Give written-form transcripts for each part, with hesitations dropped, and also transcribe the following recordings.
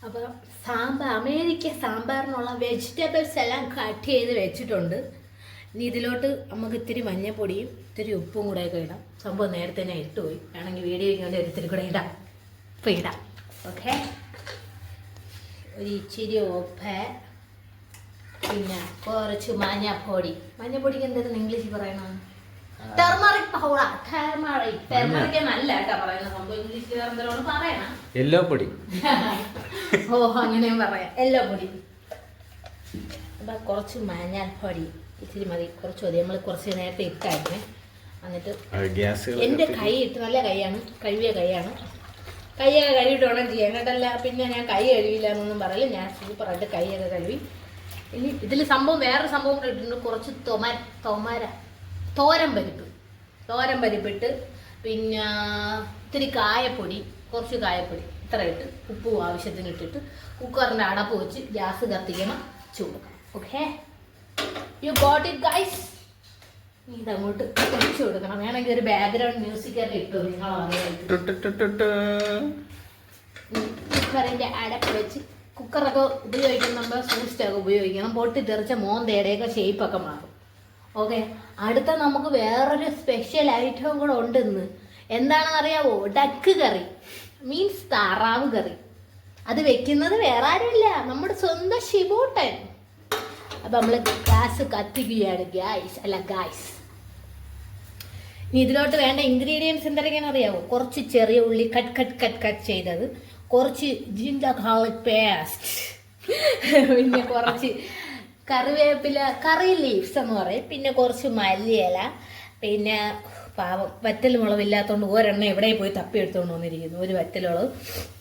അപ്പോൾ sambar, America സാമ്പാറിനുള്ള vegetables എല്ലാം cut ചെയ്ത് വെച്ചിട്ടുണ്ട്. ഇനി ഇതിലോട്ട് നമുക്ക് ഇത്തിരി മഞ്ഞൾപ്പൊടിയും ഇത്തിരി ഉപ്പും കൂടെയൊക്കെ ഇടാം. സംഭവം നേരത്തെ ഞാൻ ഇട്ടുപോയി, വേണമെങ്കിൽ വീഡിയോ ഇങ്ങനെ ഇത്തിരി കൂടെ ഇടാം. ഇപ്പോൾ ഇടാം. ഓക്കെ, ഒരു ഇച്ചിരി ഉപ്പ്, പിന്നെ കുറച്ച് മഞ്ഞൾപ്പൊടി. മഞ്ഞൾപ്പൊടിക്ക് എന്തായിരുന്നു ഇംഗ്ലീഷിൽ പറയണം? Turmeric powder. ടെർമറിക് നല്ല കേട്ടോ പറയുന്ന സംഭവം. ഇംഗ്ലീഷിൽ എന്തെങ്കിലും പറയണം. യെല്ലോ പൊടി. ഓ, അങ്ങനെയും പറയാം, യെല്ലോ പൊടി. അപ്പം കുറച്ച് മഞ്ഞൾപ്പൊടി ഇച്ചിരി മതി, കുറച്ച് മതി. നമ്മൾ കുറച്ച് നേരത്തെ ഇട്ടായിരുന്നേ. എന്നിട്ട് എൻ്റെ കൈ ഇട്ട്, നല്ല കൈയാണ്, കഴുകിയ കൈയാണ്. കൈയൊക്കെ കഴുകിയിട്ട് വേണം ചെയ്യാൻ കേട്ടല്ല. പിന്നെ ഞാൻ കൈ കഴുകില്ല എന്നൊന്നും പറയില്ല, ഞാൻ സൂപ്പറായിട്ട് കൈയൊക്കെ കഴുകി. ഇനി ഇതിൽ സംഭവം വേറൊരു സംഭവം കൂടെ ഇട്ടിട്ടുണ്ട്. കുറച്ച് തോരൻ പരിപ്പിട്ട്, പിന്നെ ഇത്തിരി കായപ്പൊടി, കുറച്ച് കായപ്പൊടി ഇത്ര ഇട്ട്, ഉപ്പും ആവശ്യത്തിന് ഇട്ടിട്ട് കുക്കറിൻ്റെ അടപ്പ് വെച്ച് ഗ്യാസ് കത്തിക്കണം, ചൂടാക്കണം. Okay, you got it guys. ഇതങ്ങോട്ട് ഒഴിച്ചു കൊടുക്കണം. വേണമെങ്കിൽ ഒരു ബാക്ക്ഗ്രൗണ്ട് മ്യൂസിക് ഒക്കെ ഇട്ടു കുക്കറിൻ്റെ അടപ്പ് വെച്ച്. കുക്കറൊക്കെ ഉപയോഗിക്കുമ്പോൾ സൂസ്റ്റൊക്കെ ഉപയോഗിക്കണം. പൊട്ടി തെറിച്ച മോന്തയുടെയൊക്കെ ഷേപ്പൊക്കെ മാറും. ഓക്കെ, അടുത്ത നമുക്ക് വേറൊരു സ്പെഷ്യൽ ഐറ്റം കൂടെ ഉണ്ടെന്ന്. എന്താണെന്ന് അറിയാവോ? ഡക്ക് കറി, മീൻസ് താറാവ് കറി. അത് വെക്കുന്നത് വേറെ ആരുമില്ല, നമ്മുടെ സ്വന്തം ഷിബൂട്ടൻ. അപ്പം നമ്മൾ ഗ്യാസ് കത്തിക്കുകയാണ് ഗായ്സ്. ഇനി ഇതിലോട്ട് വേണ്ട ഇൻഗ്രീഡിയൻസ് എന്തൊക്കെയാണെന്ന് അറിയാവോ? കുറച്ച് ചെറിയ ഉള്ളി കട്ട് ചെയ്തത്, കുറച്ച് ജിഞ്ചർ ഗാർലിക് പേസ്റ്റ്, പിന്നെ കുറച്ച് കറിവേപ്പില, കറി ലീവ്സ് എന്ന് പറയും, പിന്നെ കുറച്ച് മല്ലിയില, പിന്നെ പാവം വറ്റൽ മുളകില്ലാത്തതുകൊണ്ട് ഒരെണ്ണം എവിടെ പോയി തപ്പി എടുത്തുകൊണ്ട് വന്നിരിക്കുന്നു, ഒരു വറ്റലുളവ്,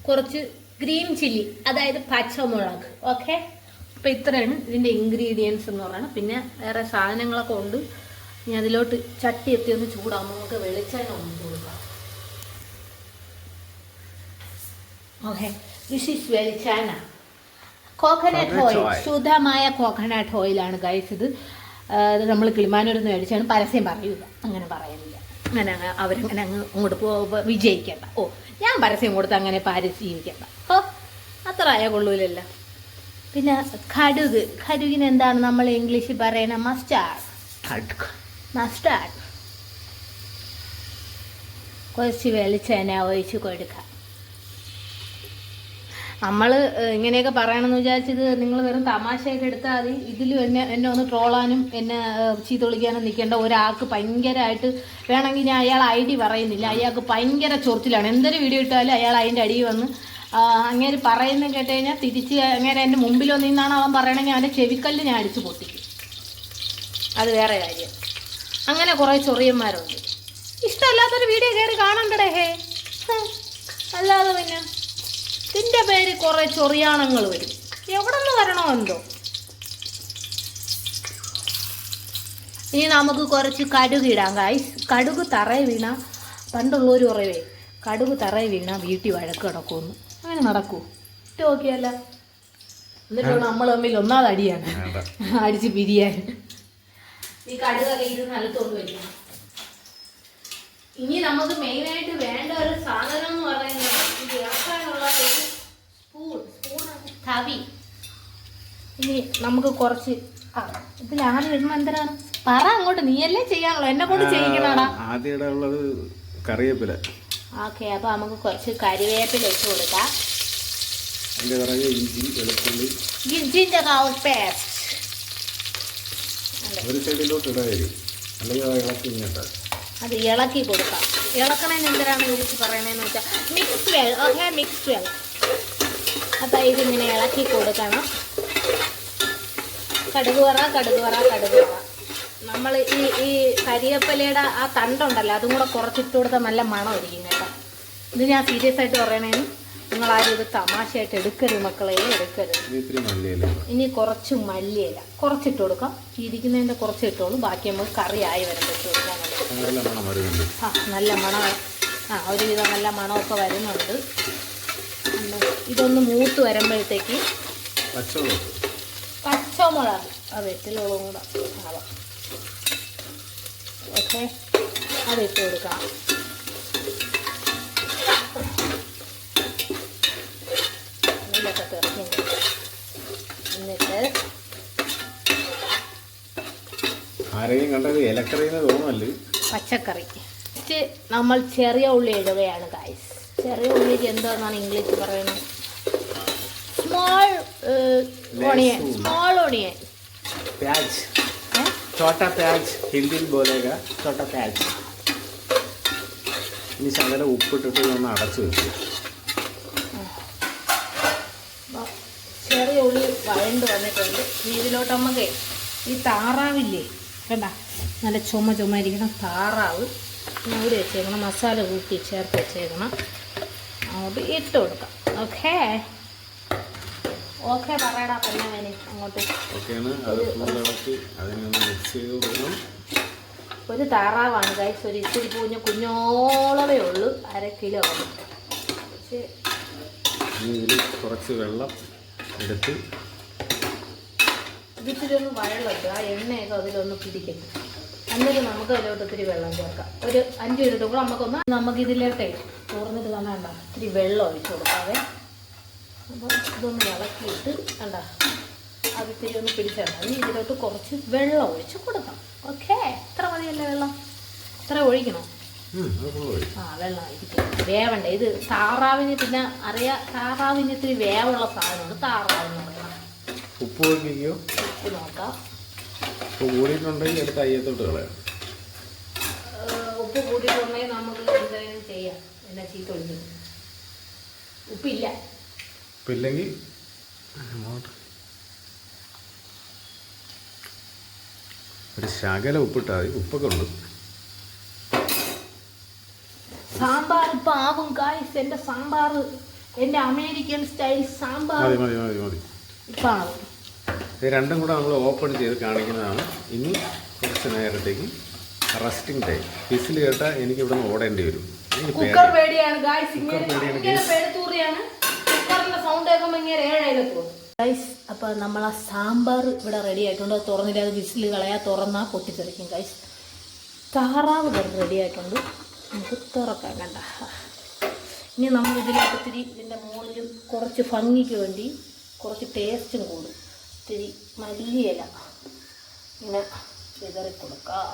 കുറച്ച് ഗ്രീൻ ചില്ലി, അതായത് പച്ചമുളക്. ഓക്കെ, അപ്പം ഇത്രയാണ് ഇതിൻ്റെ ഇൻഗ്രീഡിയൻസ് എന്ന് പറയുന്നത്. പിന്നെ വേറെ സാധനങ്ങളൊക്കെ ഉണ്ട്. ഇനി അതിലോട്ട് ചട്ടി എത്തി ഒന്ന് ചൂടാകുമ്പോൾ നമുക്ക് വെളിച്ചെണ്ണ ഒന്ന് കൊടുക്കാം. ഓക്കെ, ദിസ് ഈസ് വെളിച്ചെണ്ണ, കോക്കനട്ട് ഓയിൽ, ശുദ്ധമായ കോക്കനട്ട് ഓയിലാണ് ഗൈസ്. ഇത് നമ്മൾ കിളിമാനൂരിൽ നിന്ന് മേടിച്ചാണ്, പരസ്യം പറയൂല, അങ്ങനെ പറയുന്നില്ല. അങ്ങനെ അവരങ്ങനെ അങ്ങോട്ട് വിജയിക്കേണ്ട. ഓ, ഞാൻ പരസ്യം കൊടുത്ത് അങ്ങനെ പരിശീലിക്കേണ്ട. ഓ, അത്ര ആയാൽ കൊള്ളൂലല്ല. പിന്നെ കടുകിന് എന്താണ് നമ്മൾ ഇംഗ്ലീഷിൽ പറയണ? മസ്റ്റാർഡ്. കുറച്ച് വെളിച്ചെണ്ണ ഒഴിച്ച് കൊടുക്കാം. നമ്മൾ ഇങ്ങനെയൊക്കെ പറയണമെന്ന് വിചാരിച്ചത് നിങ്ങൾ വെറും തമാശയൊക്കെ എടുത്താൽ മതി. ഇതിലും എന്നെ ഒന്ന് ട്രോളാനും എന്നെ ചീത്ത വിളിക്കാനും നിൽക്കേണ്ട. ഒരാൾക്ക് ഭയങ്കരമായിട്ട് വേണമെങ്കിൽ ഞാൻ അയാൾ ഐ ഡി പറയുന്നില്ല, അയാൾക്ക് ഭയങ്കര ചൊറിച്ചിലാണ്. എന്തൊരു വീഡിയോ ഇട്ടാലും അയാൾ അതിൻ്റെ അടിയിൽ വന്ന് അങ്ങനെ പറയുന്നത് കേട്ട് കഴിഞ്ഞാൽ തിരിച്ച് അങ്ങനെ എൻ്റെ മുമ്പിൽ വന്നിന്നാണ് അവൻ പറയണമെങ്കിൽ അവൻ്റെ ചെവിക്കല്ല് ഞാൻ അടിച്ച് പൊട്ടിക്കും. അത് വേറെ കാര്യം. അങ്ങനെ കുറേ ചൊറിയന്മാരുണ്ട്. ഇഷ്ടമല്ലാത്തൊരു വീഡിയോ കയറി കാണണ്ടടേ ഹേ. അല്ലാതെ പിന്നെ ഇതിൻ്റെ പേര് കുറേ ചൊറിയാണങ്ങൾ വരും. എവിടെ നിന്ന് വരണോ എന്തോ. ഇനി നമുക്ക് കുറച്ച് കടുക് ഇടാം ഗായ്സ്. കടുക് തറയിൽ വീണ, പണ്ടുള്ളവർ പറയവേ കടുക് തറയിൽ വീണ വീട്ടിൽ വഴക്ക് കിടക്കുമെന്ന്. അങ്ങനെ നടക്കൂ? ഇട്ട് നോക്കിയല്ല. എന്നിട്ട് നമ്മൾ തമ്മിൽ ഒന്നാമത് അടിയാണ്, അടിച്ച് പിരിയാൻ. ഈ കടുകൊക്കെ ഇത് നിലത്തോണ്ട് വയ്ക്കണം. ഇനി നമുക്ക് മെയിനായിട്ട് വേണ്ട ഒരു സാധനം എന്ന് പറയുന്നത് ഇത് ഇറക്കാനുള്ള ഒരു സ്പൂൺ തവി. ഇനി നമുക്ക് കുറച്ച് ഇതിലാണ് ഇടുമ്പോൾ എന്തിനാണ് പറ അങ്ങോട്ട്, നീയല്ലേ ചെയ്യാനുള്ളൂ, എന്നെ കൊണ്ട് ചെയ്യിക്കണടാ. ആദ്യം കറിവേപ്പില. ഓക്കെ, അപ്പൊ നമുക്ക് കുറച്ച് കരിവേപ്പില ഇട്ട് കൊടുക്കാം. ജിഞ്ചർ ഗാർലിക് പേസ്റ്റ് അത് ഇളക്കി കൊടുക്കാം. ഇളക്കണേന്ന് എന്തിനാണ് വിളിച്ച് പറയണേന്ന് വെച്ചാൽ mix well. Okay, mix well. അപ്പം ഇതിങ്ങനെ ഇളക്കി കൊടുക്കണം. കടുക് വറ. നമ്മൾ ഈ കരിവേപ്പിലയുടെ ആ തണ്ടുണ്ടല്ലോ, അതും കൂടെ കുറച്ചിട്ട് കൊടുത്താൽ നല്ല മണമായിരിക്കും കേട്ടോ. ഇത് ഞാൻ സീരിയസ് ആയിട്ട് പറയണേന്ന്, നിങ്ങളാരും ഇത് തമാശയായിട്ട് എടുക്കരുത് മക്കളെ, എടുക്കരുത്. ഇനി കുറച്ച് മല്ലിയില കുറച്ചിട്ട് കൊടുക്കാം. ഇരിക്കുന്നതിൻ്റെ കുറച്ച് ഇട്ടോളൂ, ബാക്കി നമുക്ക് കറി ആയി വരുമ്പോൾ ഇട്ട് കൊടുക്കാൻ. നല്ല മണം. ഒരുവിധം നല്ല മണമൊക്കെ വരുന്നുണ്ട്. ഇതൊന്ന് മൂത്ത് വരുമ്പോഴത്തേക്ക് പച്ചമുളക്, വെറ്റിലുള്ളതും കൂടെ ആവാം. ഓക്കെ, അതിട്ട് കൊടുക്കാം. വിസിലൊക്കെ തെറിക്കുന്നു. എന്നിട്ട് ആരെയും കണ്ടത് ഇലക്കറിയെന്ന് തോന്നുമല്ലേ? പച്ചക്കറി നമ്മൾ ചെറിയ ഉള്ളി ഇടുകയാണ് ഗൈസ്. ചെറിയ ഉള്ളിക്ക് എന്താണെന്നാണ് ഇംഗ്ലീഷ് പറയുന്നത്? Small onion. Small onion. പ്യാജ്. ചോട്ടാ പ്യാജ് ഹിന്ദിയിൽ ബോലേഗ ചോട്ടാ പ്യാജ്. ഇനി ശകലം ഉപ്പിട്ടിട്ട് ഒന്ന് അടച്ചു വെച്ചു. ചെറിയ ഉള്ളി വഴണ്ട് വന്നിട്ടുണ്ട്. ഇതിലോട്ട് നമുക്ക് ഈ താറാവില്ലേ കണ്ട, നല്ല ചുമ ഇരിക്കണം താറാവ് അവിടെ വെച്ചേക്കണം. മസാല കൂട്ടി ചേർത്ത് വെച്ചേക്കണം. അങ്ങോട്ട് ഇട്ട് കൊടുക്കാം. ഓക്കേ ഓക്കെ പറയടാ പിന്നെ വേണേ അങ്ങോട്ട്. ഓക്കെയാണ്. അത് ഫുൾ ഇളക്കി അതിനൊന്ന് മിക്സ് ചെയ്ത് കൊടുക്കണം. ഒരു താറാവാണ് ഗൈസ്. ഒരു ഇത്തിരി കുഞ്ഞോളവേ ഉള്ളൂ. 1/2 കിലോ ആണ്. പക്ഷേ ഇനി ഇതിൽ കുറച്ച് വെള്ളം എടുത്ത് ഇതിത്തിരി ഒന്ന് വഴലിട്ട് ആ എണ്ണയൊക്കെ അതിലൊന്ന് പിടിക്കട്ടെ. എന്നിട്ട് നമുക്ക് അതിലോട്ട് ഇത്തിരി വെള്ളം ചേർക്കാം. ഒരു 5 മിനിറ്റ് കൂടെ നമുക്കിതിലോട്ടേ തുറന്നിട്ട് തന്നെ ഇത്തിരി വെള്ളം ഒഴിച്ചു കൊടുക്കാവേ. അപ്പോൾ ഇതൊന്ന് ഇളക്കിയിട്ട് കണ്ട അതിത്തിരി ഒന്ന് പിടിച്ചാൽ മതി. ഇതിലോട്ട് കുറച്ച് വെള്ളം ഒഴിച്ച് കൊടുക്കാം. ഓക്കെ, ഇത്ര മതിയല്ലേ വെള്ളം? ഇത്ര ഒഴിക്കണോ? വെള്ളം ഇരിക്കും, വേവണ്ടേ. ഇത് താറാവിന് പിന്നെ താറാവിന് ഇത്തിരി വേവുള്ള സാധനമാണ് താറാവെന്ന് പറയുന്നത്. ഉപ്പ് നോക്കിക്കോ. ഉപ്പ് നോക്കാം. ഉപ്പ് കൂടിയിട്ടുണ്ടെങ്കിൽ എടുത്ത് അയ്യത്തോട്ട് കളയാം. ഉപ്പ് കൂടിയിട്ടുണ്ടെങ്കിൽ നമുക്ക് എന്തെങ്കിലും ചെയ്യാം. എന്നാ ചീത്ത ഒഴിഞ്ഞു ഉപ്പില്ല. ഉപ്പില്ലെങ്കിൽ ഒരു ശകലം ഉപ്പിട്ടാൽ മതി. ഉപ്പൊക്കെ ഉണ്ട്. സാമ്പാർ ഇപ്പം ആകും ഗായ്സ്. എൻ്റെ സാമ്പാർ, എൻ്റെ അമേരിക്കൻ സ്റ്റൈൽ സാമ്പാർ മതി ഇപ്പം ആകും. ഇത് രണ്ടും കൂടെ നമ്മൾ ഓപ്പൺ ചെയ്ത് കാണിക്കുന്നതാണ്. ഇനി കുറച്ച് നേരത്തേക്ക് റെസ്റ്റിംഗ് ടൈം. വിസിൽ കേട്ടാൽ എനിക്ക് ഇവിടെ നിന്ന് ഓടേണ്ടി വരും. കുക്കർ പേടിയാണ് ഗായ്സ്. ഇങ്ങനെ പേടിത്തൂറിയാണ്. കുക്കറിൻ്റെ സൗണ്ട് കേൾക്കുമ്പോൾ ഇങ്ങനെ 7 പോകും ഗൈസ്. അപ്പോൾ നമ്മൾ ആ സാമ്പാർ ഇവിടെ റെഡി ആയിട്ടുണ്ട്. അത് തുറന്നില്ല, അത് വിസിൽ കളയാ, തുറന്നാൽ പൊട്ടിത്തെറിക്കും ഗൈസ്. താറാവ് റെഡി ആയിട്ടുണ്ട്. നമുക്ക് തുറക്കാം. കണ്ട, ഇനി നമ്മൾ ഇതിലേക്ക് ഇത്തിരി ഇതിൻ്റെ മുകളിൽ കുറച്ച് ഭംഗിക്ക് വേണ്ടി കുറച്ച് ടേസ്റ്റും കൂടും. ഇത്തിരി മല്ലിയില ഇങ്ങനെ വിതറി കൊടുക്കാം.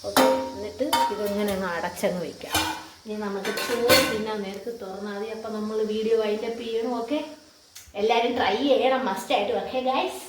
ഓക്കെ, എന്നിട്ട് ഇതിങ്ങനെ അങ്ങ് അടച്ചങ്ങ് വയ്ക്കാം. ഇനി നമുക്ക് ചോറ് തിന്നാൻ നേരത്തെ തുറന്നാൽ മതി. അപ്പം നമ്മൾ വീഡിയോ വൈൻഡപ്പ് ചെയ്യണം. ഓക്കെ, എല്ലാവരും ട്രൈ ചെയ്യണം മസ്റ്റായിട്ട്. Okay guys.